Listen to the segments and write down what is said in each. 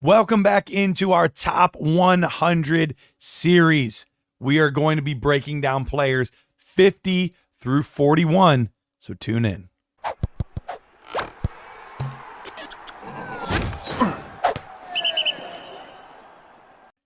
Welcome back into our top 100 series. We are going to be breaking down players 50 through 41, so tune in.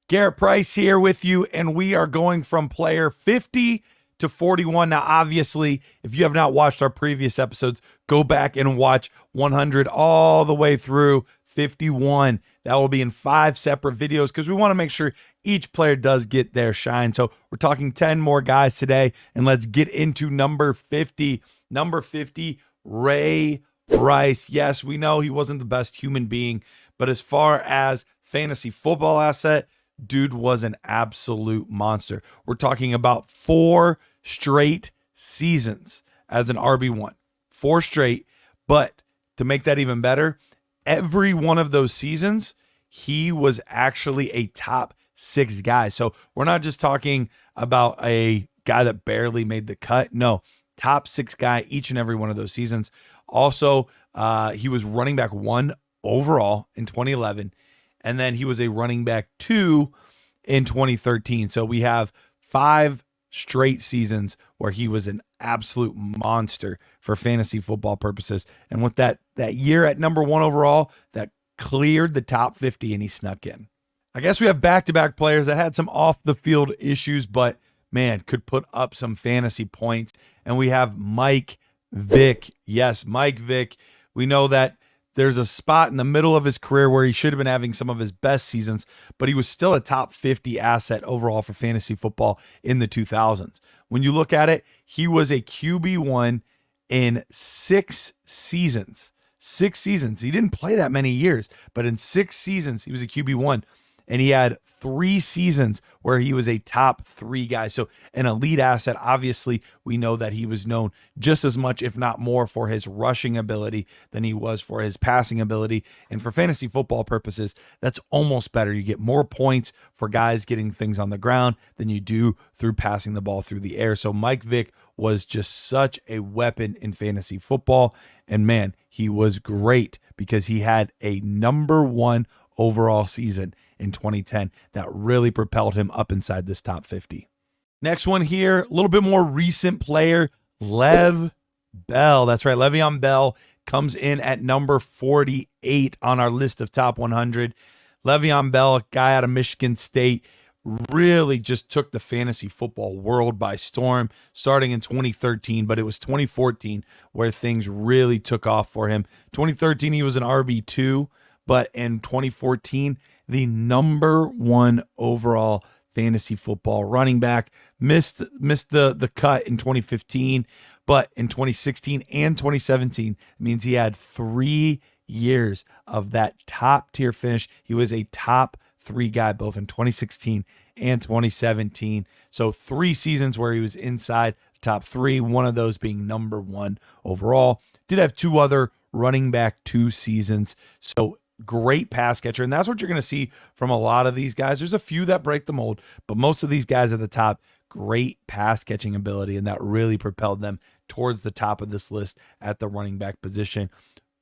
Garret Price here with you, and we are going from player 50 to 41. Now, obviously, if you have not watched our previous episodes, go back and watch 100 all the way through 51. That will be in 5 separate videos because we want to make sure each player does get their shine. So we're talking 10 more guys today, and let's get into number 50. Number 50, Ray Rice. Yes, we know he wasn't the best human being, but as far as fantasy football asset, dude was an absolute monster. We're talking about 4 straight seasons as an RB1. 4 straight, but to make that even better, every one of those seasons, he was actually a top 6 guy. So we're not just talking about a guy that barely made the cut. No, top 6 guy each and every one of those seasons. Also, he was running back 1 overall in 2011, and then he was a running back 2 in 2013. So we have 5 straight seasons where he was an absolute monster for fantasy football purposes. And with that year at number 1 overall, that cleared the top 50 and he snuck in. I guess we have back-to-back players that had some off-the-field issues, but man, could put up some fantasy points. And we have Mike Vick. Yes, Mike Vick. We know that there's a spot in the middle of his career where he should have been having some of his best seasons, but he was still a top 50 asset overall for fantasy football in the 2000s. When you look at it, he was a QB1 in 6 seasons. 6 seasons. He didn't play that many years, but in 6 seasons, he was a QB1. And he had 3 seasons where he was a top 3 guy. So an elite asset. Obviously, we know that he was known just as much, if not more, for his rushing ability than he was for his passing ability. And for fantasy football purposes, that's almost better. You get more points for guys getting things on the ground than you do through passing the ball through the air. So Mike Vick was just such a weapon in fantasy football. And man, he was great because he had a number 1 overall season in 2010 that really propelled him up inside this top 50. Next one here, a little bit more recent player, Lev Bell. That's right, Le'Veon Bell comes in at number 48 on our list of top 100. Le'Veon Bell, a guy out of Michigan State, really just took the fantasy football world by storm starting in 2013, but it was 2014 where things really took off for him. 2013, he was an RB2, but in 2014, the number 1 overall fantasy football running back, missed the cut in 2015, but in 2016 and 2017, it means he had 3 years of that top tier finish. He was a top 3 guy both in 2016 and 2017. So 3 seasons where he was inside the top 3, one of those being number 1 overall. Did have 2 other running back 2 seasons. So great pass catcher. And that's what you're going to see from a lot of these guys. There's a few that break the mold, but most of these guys at the top, great pass catching ability. And that really propelled them towards the top of this list at the running back position.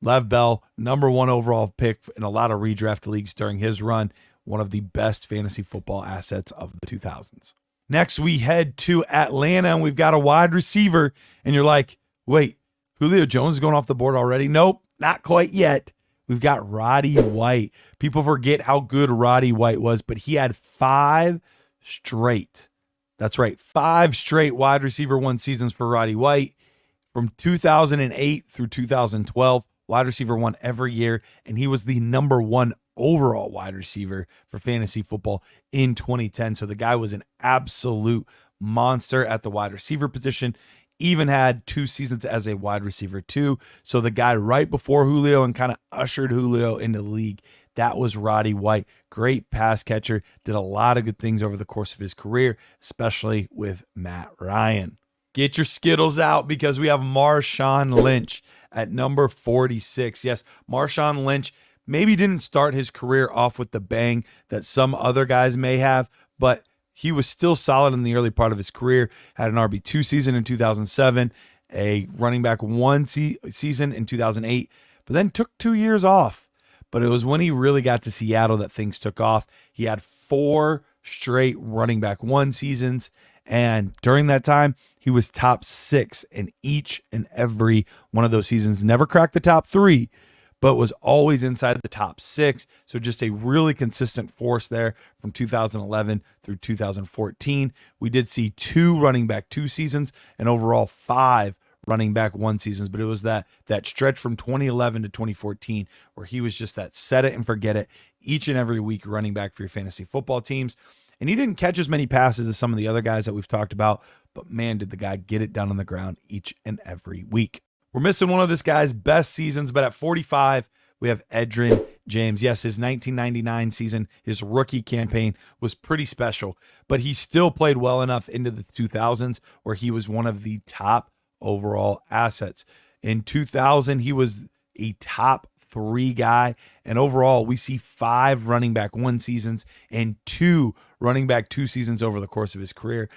Lev Bell, number 1 overall pick in a lot of redraft leagues during his run. One of the best fantasy football assets of the 2000s. Next, we head to Atlanta, and we've got a wide receiver. And you're like, wait, Julio Jones is going off the board already? Nope, not quite yet. We've got Roddy White. People forget how good Roddy White was, but he had 5 straight. That's right, 5 straight wide receiver 1 seasons for Roddy White. From 2008 through 2012, wide receiver 1 every year, and he was the number 1 overall wide receiver for fantasy football in 2010. So the guy was an absolute monster at the wide receiver position. Even had 2 seasons as a wide receiver too. So the guy right before Julio and kind of ushered Julio into the league, that was Roddy White. Great pass catcher. Did a lot of good things over the course of his career, especially with Matt Ryan. Get your Skittles out because we have Marshawn Lynch at number 46. Yes, Marshawn Lynch maybe didn't start his career off with the bang that some other guys may have, but he was still solid in the early part of his career. Had an RB2 season in 2007, a running back 1 season in 2008, but then took 2 years off. but it was when he really got to Seattle that things took off. He had 4 straight running back 1 seasons, and during that time, he was top 6 in each and every one of those seasons. Never cracked the top 3, but was always inside the top 6. So just a really consistent force there from 2011 through 2014. We did see 2 running back 2 seasons and overall 5 running back 1 seasons, but it was that stretch from 2011 to 2014 where he was just that set it and forget it each and every week running back for your fantasy football teams. And he didn't catch as many passes as some of the other guys that we've talked about, but man, did the guy get it down on the ground each and every week. We're missing one of this guy's best seasons, but at 45, we have Edgerrin James. Yes, his 1999 season, his rookie campaign was pretty special, but he still played well enough into the 2000s where he was one of the top overall assets. In 2000, he was a top 3 guy, and overall, we see 5 running back 1 seasons and 2 running back 2 seasons over the course of his career.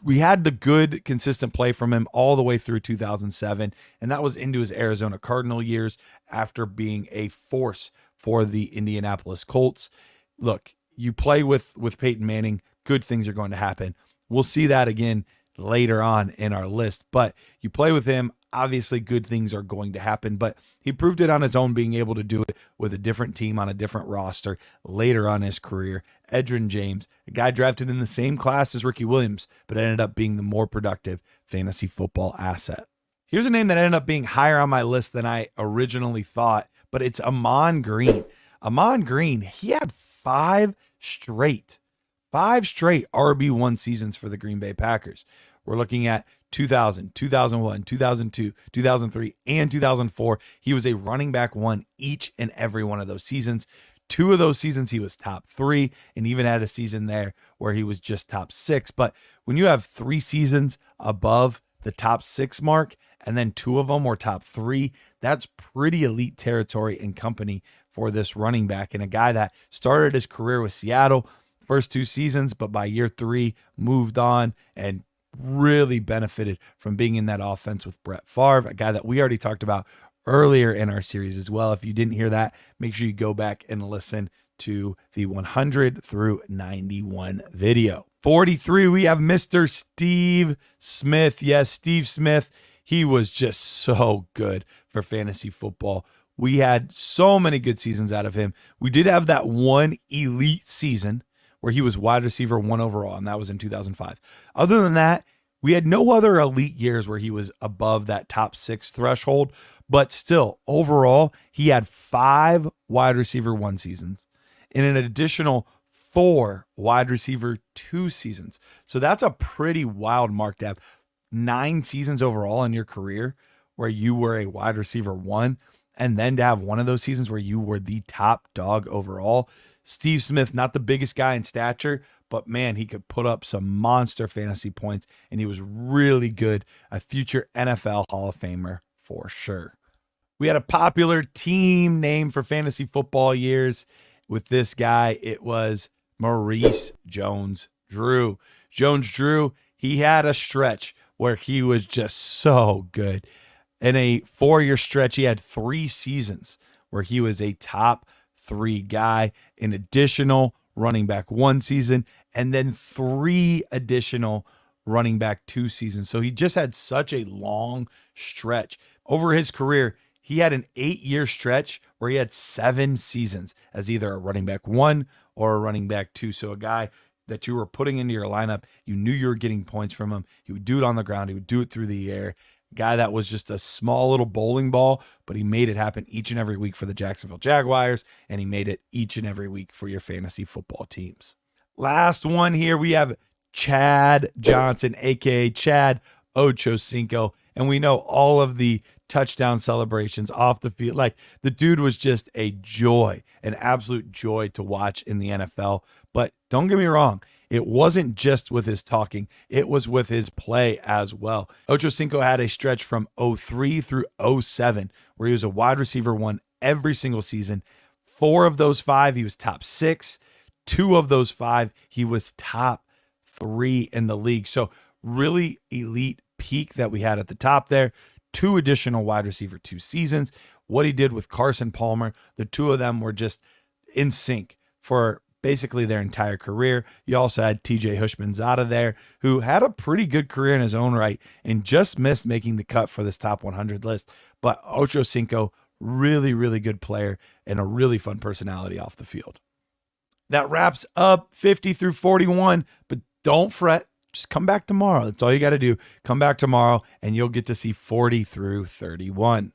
We had the good, consistent play from him all the way through 2007, and that was into his Arizona Cardinal years after being a force for the Indianapolis Colts. Look, you play with Peyton Manning, good things are going to happen. We'll see that again later on in our list, but you play with him, obviously good things are going to happen, but he proved it on his own, being able to do it with a different team on a different roster later on in his career. Edgerrin James, a guy drafted in the same class as Ricky Williams, but ended up being the more productive fantasy football asset. Here's a name that ended up being higher on my list than I originally thought, but it's Ahman Green. Ahman Green, he had 5 straight RB1 seasons for the Green Bay Packers. We're looking at 2000, 2001, 2002, 2003, and 2004. He was a running back 1 each and every one of those seasons. 2 of those seasons, he was top 3, and even had a season there where he was just top 6. But when you have 3 seasons above the top 6 mark, and then 2 of them were top 3, that's pretty elite territory and company for this running back, and a guy that started his career with Seattle, first 2 seasons, but by year 3 moved on and really benefited from being in that offense with Brett Favre, a guy that we already talked about earlier in our series as well. If you didn't hear that, make sure you go back and listen to the 100 through 91 video. 43, we have Mr. Steve Smith. Yes, Steve Smith. He was just so good for fantasy football. We had so many good seasons out of him. We did have that one elite season where he was wide receiver 1 overall, and that was in 2005. Other than that, we had no other elite years where he was above that top 6 threshold, but still, overall, he had 5 wide receiver 1 seasons and an additional 4 wide receiver 2 seasons. So that's a pretty wild mark to have 9 seasons overall in your career where you were a wide receiver 1, and then to have one of those seasons where you were the top dog overall. Steve Smith, not the biggest guy in stature, but man, he could put up some monster fantasy points, and he was really good, a future NFL Hall of Famer for sure. We had a popular team name for fantasy football years with this guy. It was Maurice Jones-Drew. Jones-Drew, he had a stretch where he was just so good. In a 4-year stretch, he had 3 seasons where he was a top 3 guy, an additional running back 1 season, and then 3 additional running back 2 seasons. So he just had such a long stretch. Over his career, he had an 8-year stretch where he had 7 seasons as either a running back 1 or a running back 2. So a guy that you were putting into your lineup, you knew you were getting points from him. He would do it on the ground. He would do it through the air. Guy that was just a small little bowling ball, but he made it happen each and every week for the Jacksonville Jaguars, and he made it each and every week for your fantasy football teams. Last one here, we have Chad Johnson, aka Chad Ochocinco, and we know all of the touchdown celebrations off the field. Like, the dude was just a joy, an absolute joy to watch in the NFL. But don't get me wrong, it wasn't just with his talking, it was with his play as well. Ochocinco had a stretch from 03 through 07 where he was a wide receiver 1 every single season. 4 of those 5, he was top 6. 2 of those 5, he was top 3 in the league. So really elite peak that we had at the top there. 2 additional wide receiver 2 seasons. what he did with Carson Palmer. The two of them were just in sync for basically their entire career. You also had TJ Hushmanzada there, who had a pretty good career in his own right and just missed making the cut for this top 100 list. But Ocho Cinco, really, really good player and a really fun personality off the field. That wraps up 50 through 41, but don't fret. Just come back tomorrow. That's all you got to do. Come back tomorrow and you'll get to see 40 through 31.